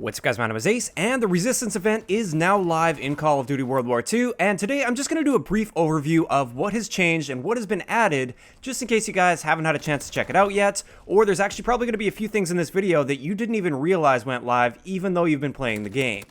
What's up guys, my name is Ace, and the Resistance event is now live in Call of Duty World War II, and today I'm just going to do a brief overview of what has changed and what has been added, just in case you guys haven't had a chance to check it out yet, or there's actually probably going to be a few things in this video that you didn't even realize went live, even though you've been playing the game.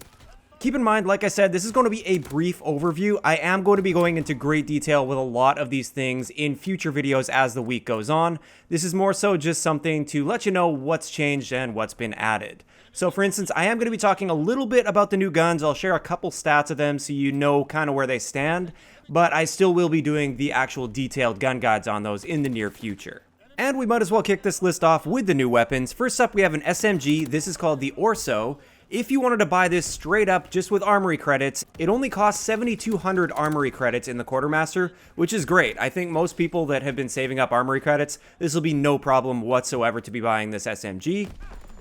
Keep in mind, like I said, this is going to be a brief overview. I am going to be going into great detail with a lot of these things in future videos as the week goes on. This is more so just something to let you know what's changed and what's been added. So for instance, I am going to be talking a little bit about the new guns. I'll share a couple stats of them so you know kind of where they stand, but I still will be doing the actual detailed gun guides on those in the near future. And we might as well kick this list off with the new weapons. First up, we have an SMG. This is called the Orso. If you wanted to buy this straight up just with armory credits, it only costs 7,200 armory credits in the Quartermaster, which is great. I think most people that have been saving up armory credits, this will be no problem whatsoever to be buying this SMG.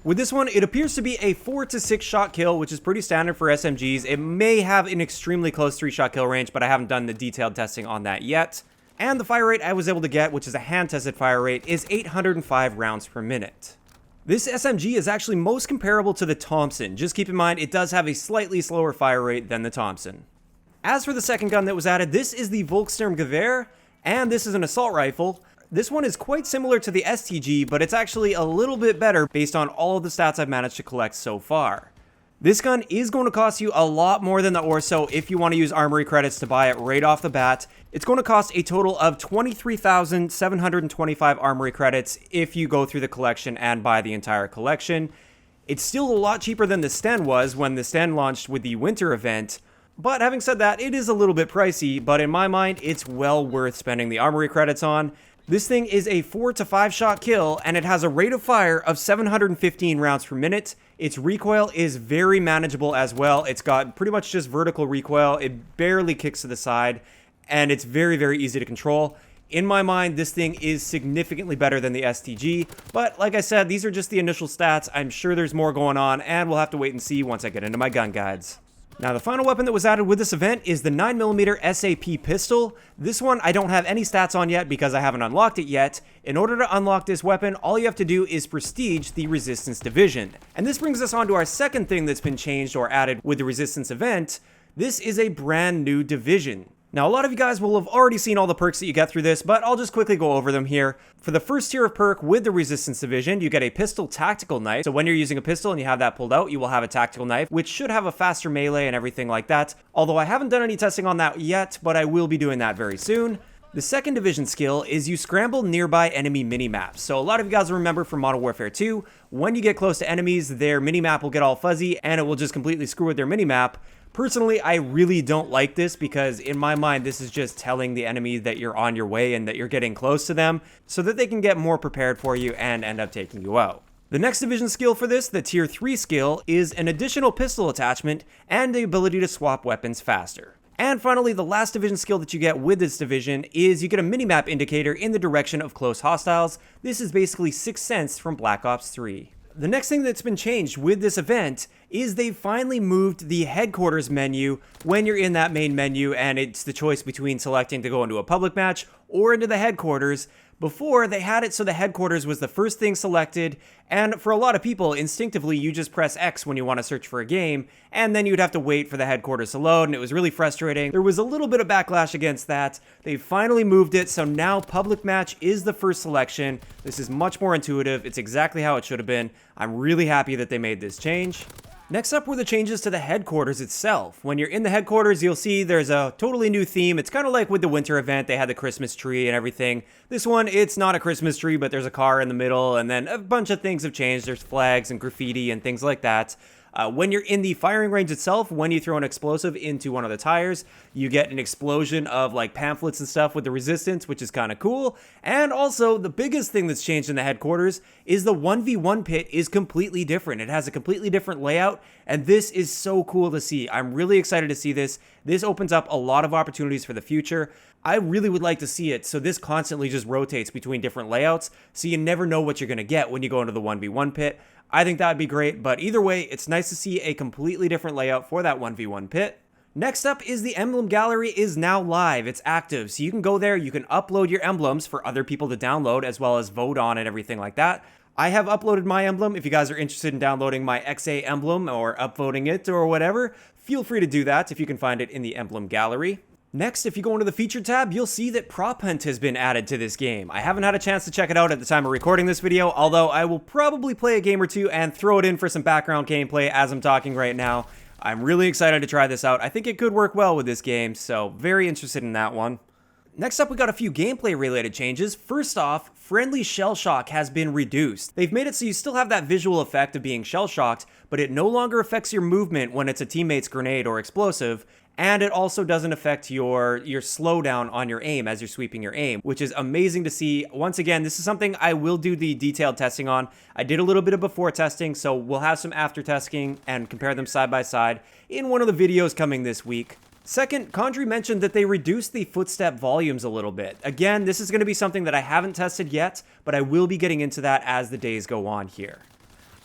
With this one, it appears to be a 4 to 6 shot kill, which is pretty standard for SMGs. It may have an extremely close 3-shot kill range, but I haven't done the detailed testing on that yet. And the fire rate I was able to get, which is a hand-tested fire rate, is 805 rounds per minute. This SMG is actually most comparable to the Thompson. Just keep in mind, it does have a slightly slower fire rate than the Thompson. As for the second gun that was added, this is the Volkssturmgewehr, and this is an assault rifle. This one is quite similar to the STG, but it's actually a little bit better based on all of the stats I've managed to collect so far. This gun is going to cost you a lot more than the Orso if you want to use armory credits to buy it right off the bat. It's going to cost a total of 23,725 armory credits if you go through the collection and buy the entire collection. It's still a lot cheaper than the Sten was when the Sten launched with the winter event. But having said that, it is a little bit pricey, but in my mind, it's well worth spending the armory credits on. This thing is a 4 to 5 shot kill, and it has a rate of fire of 715 rounds per minute. Its recoil is very manageable as well. It's got pretty much just vertical recoil. It barely kicks to the side, and it's very, very easy to control. In my mind, this thing is significantly better than the STG, but like I said, these are just the initial stats. I'm sure there's more going on, and we'll have to wait and see once I get into my gun guides. Now, the final weapon that was added with this event is the 9mm SAP pistol. This one I don't have any stats on yet because I haven't unlocked it yet. In order to unlock this weapon, all you have to do is prestige the Resistance Division. And this brings us on to our second thing that's been changed or added with the Resistance event. This is a brand new division. Now, a lot of you guys will have already seen all the perks that you get through this, but I'll just quickly go over them here. For the first tier of perk with the Resistance Division, you get a pistol tactical knife. So when you're using a pistol and you have that pulled out, you will have a tactical knife, which should have a faster melee and everything like that. Although I haven't done any testing on that yet, but I will be doing that very soon. The second division skill is you scramble nearby enemy minimaps. So a lot of you guys remember from Modern Warfare 2, when you get close to enemies, their minimap will get all fuzzy and it will just completely screw with their minimap. Personally, I really don't like this because in my mind, this is just telling the enemy that you're on your way and that you're getting close to them so that they can get more prepared for you and end up taking you out. The next division skill for this, the tier 3 skill, is an additional pistol attachment and the ability to swap weapons faster. And finally, the last division skill that you get with this division is you get a minimap indicator in the direction of close hostiles. This is basically 6th Sense from Black Ops 3. The next thing that's been changed with this event is they've finally moved the headquarters menu when you're in that main menu and it's the choice between selecting to go into a public match or into the headquarters. Before, they had it so the headquarters was the first thing selected, and for a lot of people, instinctively, you just press X when you want to search for a game, and then you'd have to wait for the headquarters to load, and it was really frustrating. There was a little bit of backlash against that. They finally moved it, so now public match is the first selection. This is much more intuitive. It's exactly how it should have been. I'm really happy that they made this change. Next up were the changes to the headquarters itself. When you're in the headquarters, you'll see there's a totally new theme. It's kind of like with the winter event, they had the Christmas tree and everything. This one, it's not a Christmas tree, but there's a car in the middle, and then a bunch of things have changed. There's flags and graffiti and things like that. When you're in the firing range itself, when you throw an explosive into one of the tires, you get an explosion of like pamphlets and stuff with the Resistance, which is kind of cool. And also, the biggest thing that's changed in the headquarters is the 1v1 pit is completely different. It has a completely different layout, and this is so cool to see. I'm really excited to see this. This opens up a lot of opportunities for the future. I really would like to see it, so this constantly just rotates between different layouts, so you never know what you're going to get when you go into the 1v1 pit. I think that would be great, but either way, it's nice to see a completely different layout for that 1v1 pit. Next up is the emblem gallery is now live. It's active, so you can go there, you can upload your emblems for other people to download as well as vote on and everything like that. I have uploaded my emblem. If you guys are interested in downloading my XA emblem or upvoting it or whatever, feel free to do that if you can find it in the emblem gallery. Next, if you go into the feature tab, you'll see that Prop Hunt has been added to this game. I haven't had a chance to check it out at the time of recording this video, although I will probably play a game or two and throw it in for some background gameplay as I'm talking right now. I'm really excited to try this out. I think it could work well with this game, so very interested in that one. Next up, we got a few gameplay related changes. First off, friendly shell shock has been reduced. They've made it so you still have that visual effect of being shell shocked, but it no longer affects your movement when it's a teammate's grenade or explosive, and it also doesn't affect your slowdown on your aim as you're sweeping your aim, which is amazing to see. Once again, this is something I will do the detailed testing on. I did a little bit of before testing, so we'll have some after testing and compare them side by side in one of the videos coming this week. Second, Condry mentioned that they reduced the footstep volumes a little bit. Again, this is going to be something that I haven't tested yet, but I will be getting into that as the days go on here.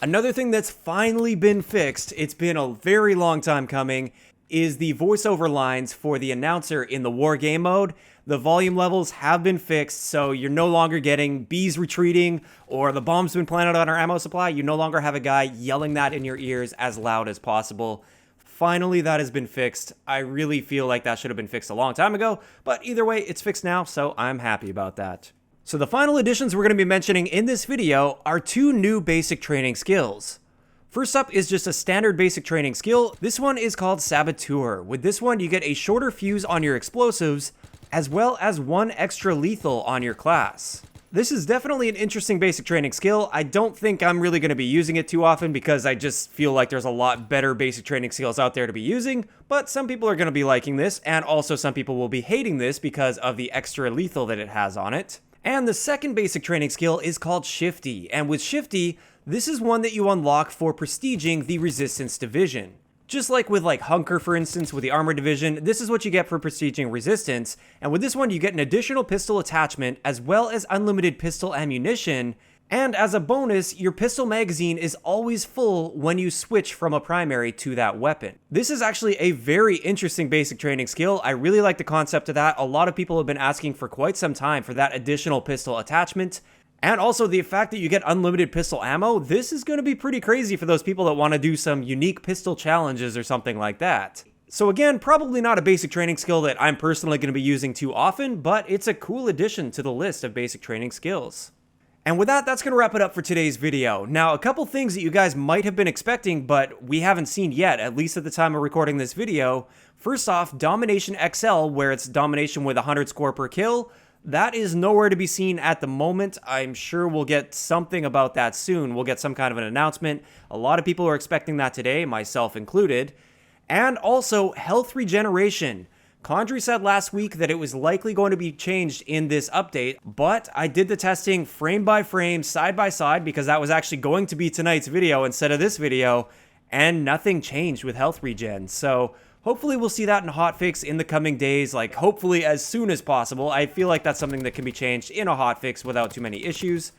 Another thing that's finally been fixed, it's been a very long time coming, is the voiceover lines for the announcer in the war game mode. The volume levels have been fixed, so you're no longer getting bees retreating or the bomb's been planted on our ammo supply. You no longer have a guy yelling that in your ears as loud as possible. Finally, that has been fixed. I really feel like that should have been fixed a long time ago, but either way, it's fixed now, so I'm happy about that. So the final additions we're going to be mentioning in this video are two new basic training skills. First up is just a standard basic training skill. This one is called Saboteur. With this one, you get a shorter fuse on your explosives, as well as one extra lethal on your class. This is definitely an interesting basic training skill. I don't think I'm really going to be using it too often because I just feel like there's a lot better basic training skills out there to be using, but some people are going to be liking this, and also some people will be hating this because of the extra lethal that it has on it. And the second basic training skill is called Shifty, and with Shifty, this is one that you unlock for prestiging the Resistance Division. Just like with Hunker, for instance, with the Armor Division, this is what you get for prestiging Resistance, and with this one you get an additional pistol attachment as well as unlimited pistol ammunition, and as a bonus, your pistol magazine is always full when you switch from a primary to that weapon. This is actually a very interesting basic training skill. I really like the concept of that. A lot of people have been asking for quite some time for that additional pistol attachment. And also the fact that you get unlimited pistol ammo, this is going to be pretty crazy for those people that want to do some unique pistol challenges or something like that. So again, probably not a basic training skill that I'm personally going to be using too often, but it's a cool addition to the list of basic training skills. And with that, that's going to wrap it up for today's video. Now, a couple things that you guys might have been expecting, but we haven't seen yet, at least at the time of recording this video. First off, Domination XL, where it's domination with 100 score per kill. That is nowhere to be seen at the moment. I'm sure we'll get something about that soon. We'll get some kind of an announcement. A lot of people are expecting that today, myself included. And also, health regeneration. Condry said last week that it was likely going to be changed in this update, but I did the testing frame by frame, side by side, because that was actually going to be tonight's video instead of this video, and nothing changed with health regen. So hopefully we'll see that in hotfix in the coming days, hopefully as soon as possible. I feel like that's something that can be changed in a hotfix without too many issues.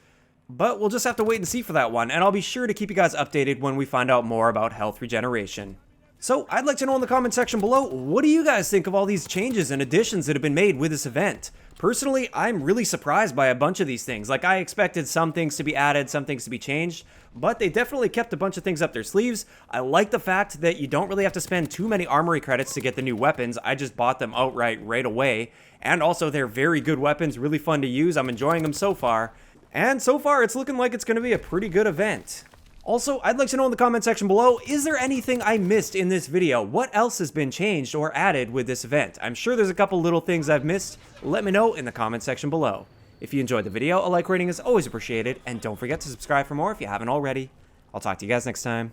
But we'll just have to wait and see for that one, and I'll be sure to keep you guys updated when we find out more about health regeneration. So I'd like to know in the comment section below, what do you guys think of all these changes and additions that have been made with this event? Personally, I'm really surprised by a bunch of these things. I expected some things to be added, some things to be changed, but they definitely kept a bunch of things up their sleeves. I like the fact that you don't really have to spend too many armory credits to get the new weapons. I just bought them outright right away. And also, they're very good weapons, really fun to use. I'm enjoying them so far. And so far, it's looking like it's going to be a pretty good event. Also, I'd like to know in the comment section below, is there anything I missed in this video? What else has been changed or added with this event? I'm sure there's a couple little things I've missed. Let me know in the comment section below. If you enjoyed the video, a like rating is always appreciated, and don't forget to subscribe for more if you haven't already. I'll talk to you guys next time.